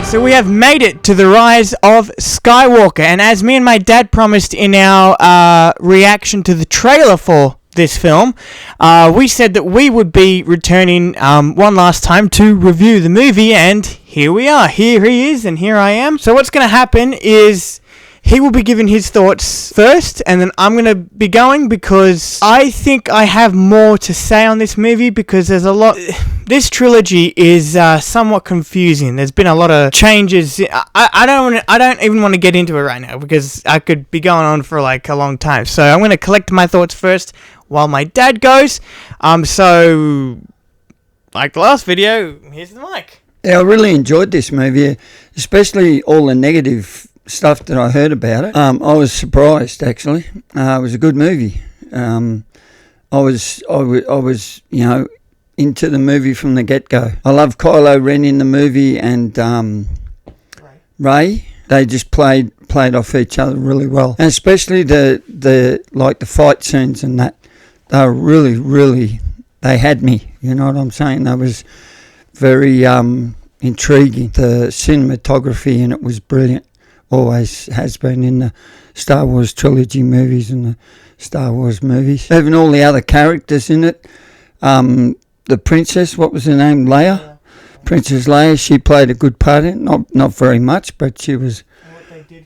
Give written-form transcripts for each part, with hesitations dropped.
So we have made it to the rise of Skywalker, and as me and my dad promised in our reaction to the trailer for this film, we said that we would be returning one last time to review the movie, and here we are. Here he is, and here I am. So what's going to happen is he will be giving his thoughts first, and then I'm going to be going because I think I have more to say on this movie because there's a lot... This trilogy is somewhat confusing. There's been a lot of changes. I don't even want to get into it right now because I could be going on for like a long time. So I'm going to collect my thoughts first while my dad goes. So, like the last video, here's the mic. Yeah, I really enjoyed this movie, especially all the negative stuff that I heard about it. I was surprised, actually. It was a good movie. I was, you know, into the movie from the get-go. I love Kylo Ren in the movie and Rey. They just played off each other really well, and especially the fight scenes and that. They were really they had me. You know what I'm saying? That was very intriguing. The cinematography in it was brilliant. Always has been in the Star Wars trilogy movies and the Star Wars movies. Even all the other characters in it. The princess, what was her name? Leia? Yeah. Princess Leia, she played a good part in it. Not very much, but she was... And what they did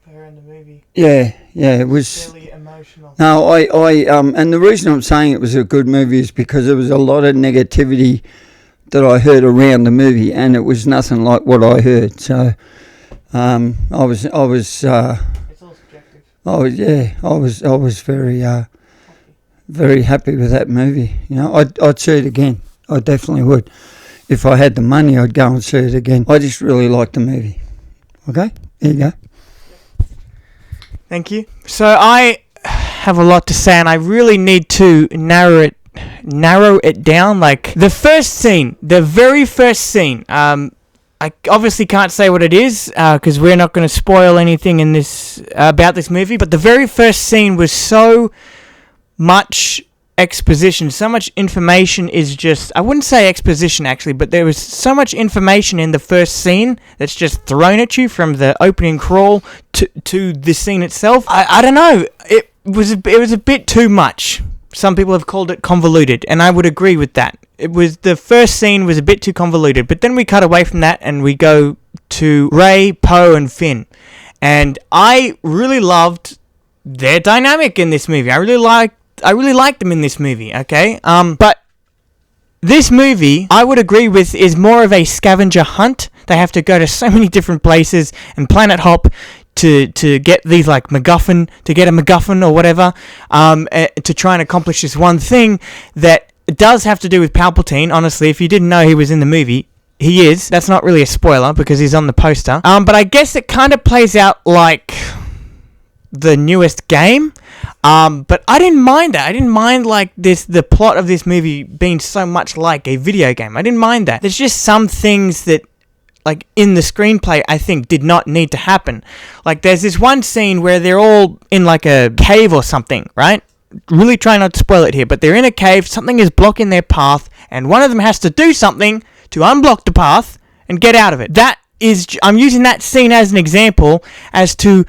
for her in the movie. Yeah, it was... Really emotional. No, and the reason I'm saying it was a good movie is because there was a lot of negativity that I heard around the movie, and it was nothing like what I heard, so... I was. It's all subjective. I was very happy with that movie. You know, I'd see it again. I definitely would. If I had the money, I'd go and see it again. I just really liked the movie. Okay, there you go. Thank you. So I have a lot to say, and I really need to narrow it down. Like the very first scene. I obviously can't say what it is because we're not going to spoil anything in this about this movie. But the very first scene was so much exposition, so much information is just... I wouldn't say exposition actually, but there was so much information in the first scene that's just thrown at you from the opening crawl to the scene itself. I don't know. It was a bit too much. Some people have called it convoluted, and I would agree with that. The first scene was a bit too convoluted, but then we cut away from that and we go to Rey, Poe, and Finn. And I really loved their dynamic in this movie. I really liked them in this movie, okay? But this movie, I would agree with, is more of a scavenger hunt. They have to go to so many different places and planet hop to get these, like, to get a MacGuffin or whatever, to try and accomplish this one thing that does have to do with Palpatine. Honestly, if you didn't know he was in the movie, he is. That's not really a spoiler because he's on the poster. But I guess it kind of plays out like the newest game. But I didn't mind that. I didn't mind the plot of this movie being so much like a video game. I didn't mind that. There's just some things that, like, in the screenplay, I think did not need to happen. Like, there's this one scene where they're all in, like, a cave or something, right? Really try not to spoil it here, but they're in a cave, something is blocking their path, and one of them has to do something to unblock the path and get out of it. I'm using that scene as an example as to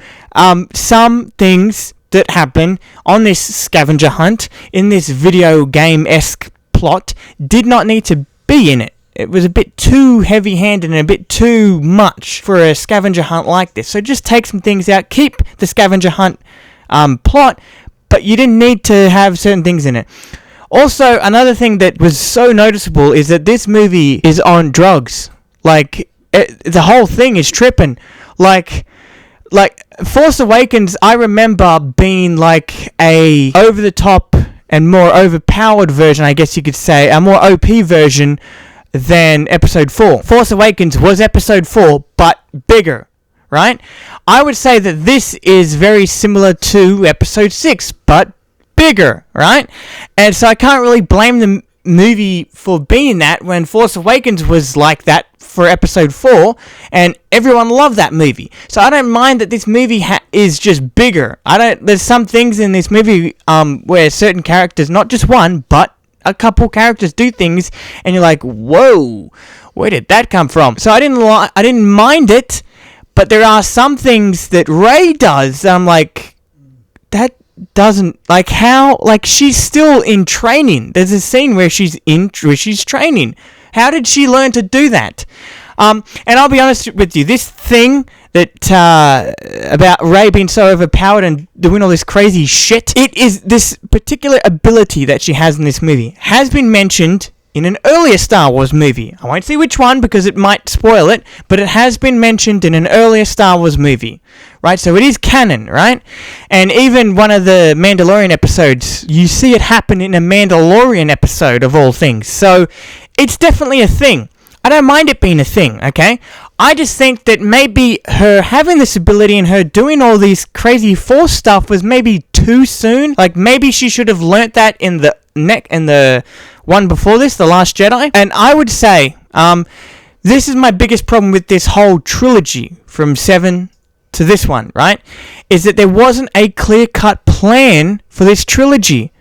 some things that happen on this scavenger hunt, in this video game-esque plot, did not need to be in it. It was a bit too heavy-handed and a bit too much for a scavenger hunt like this. So just take some things out, keep the scavenger hunt plot, but you didn't need to have certain things in it. Also, another thing that was so noticeable is that this movie is on drugs. Like, the whole thing is tripping. Like Force Awakens, I remember being like a over-the-top and more overpowered version, I guess you could say, a more OP version than Episode 4. Force Awakens was Episode 4, but bigger, right? I would say that this is very similar to Episode 6, but bigger, right? And so I can't really blame the movie for being that when Force Awakens was like that for Episode 4, and everyone loved that movie. So I don't mind that this movie is just bigger. There's some things in this movie where certain characters, not just one, but a couple characters do things, and you're like, whoa, where did that come from? So I didn't mind it, but there are some things that Rey does that I'm like, that doesn't, like, how, like, she's still in training. There's a scene where she's training. How did she learn to do that? And I'll be honest with you, this thing that about Rey being so overpowered and doing all this crazy shit, it is this particular ability that she has in this movie has been mentioned in an earlier Star Wars movie. I won't say which one because it might spoil it, but it has been mentioned in an earlier Star Wars movie, right? So it is canon, right? And even one of the Mandalorian episodes, you see it happen in a Mandalorian episode of all things. So it's definitely a thing. I don't mind it being a thing, okay? I just think that maybe her having this ability and her doing all these crazy Force stuff was maybe too soon. Like, maybe she should have learnt that in the one before this, The Last Jedi. And I would say, this is my biggest problem with this whole trilogy from 7 to this one, right? Is that there wasn't a clear-cut plan for this trilogy.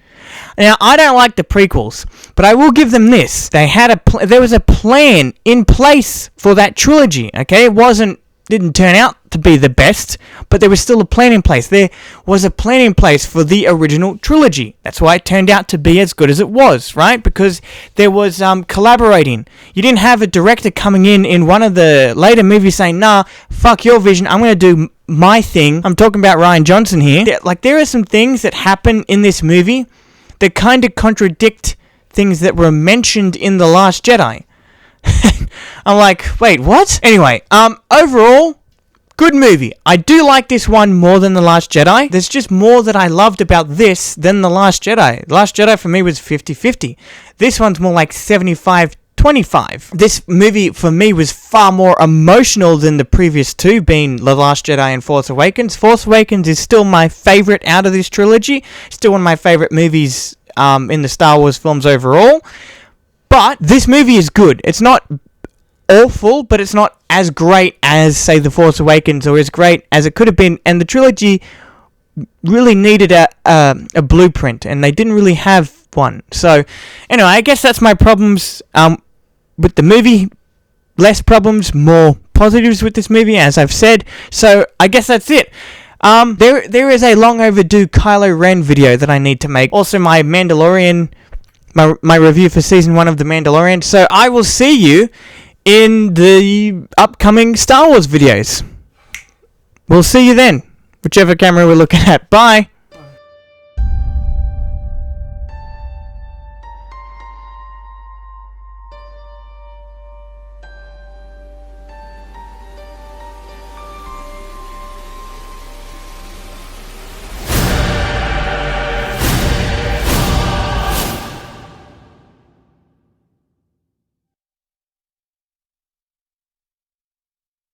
Now, I don't like the prequels, but I will give them this. They had there was a plan in place for that trilogy, okay? It didn't turn out to be the best, but there was still a plan in place. There was a plan in place for the original trilogy. That's why it turned out to be as good as it was, right? Because there was collaborating. You didn't have a director coming in one of the later movies saying, nah, fuck your vision, I'm going to do my thing. I'm talking about Rian Johnson here. There are some things that happen in this movie that kind of contradict things that were mentioned in The Last Jedi. I'm like, wait, what? Anyway, overall, good movie. I do like this one more than The Last Jedi. There's just more that I loved about this than The Last Jedi. The Last Jedi for me was 50-50. This one's more like 75-25. This movie for me was far more emotional than the previous two, being The Last Jedi and Force Awakens. Force Awakens is still my favorite out of this trilogy. Still one of my favorite movies in the Star Wars films overall. But this movie is good. It's not awful, but it's not as great as, say, The Force Awakens, or as great as it could have been. And the trilogy really needed a blueprint, and they didn't really have one. So, anyway, I guess that's my problems with the movie. Less problems, more positives with this movie, as I've said. So, I guess that's it. There is a long overdue Kylo Ren video that I need to make. Also, my Mandalorian, my review for Season 1 of The Mandalorian. So, I will see you in the upcoming Star Wars videos. We'll see you then, whichever camera we're looking at. Bye!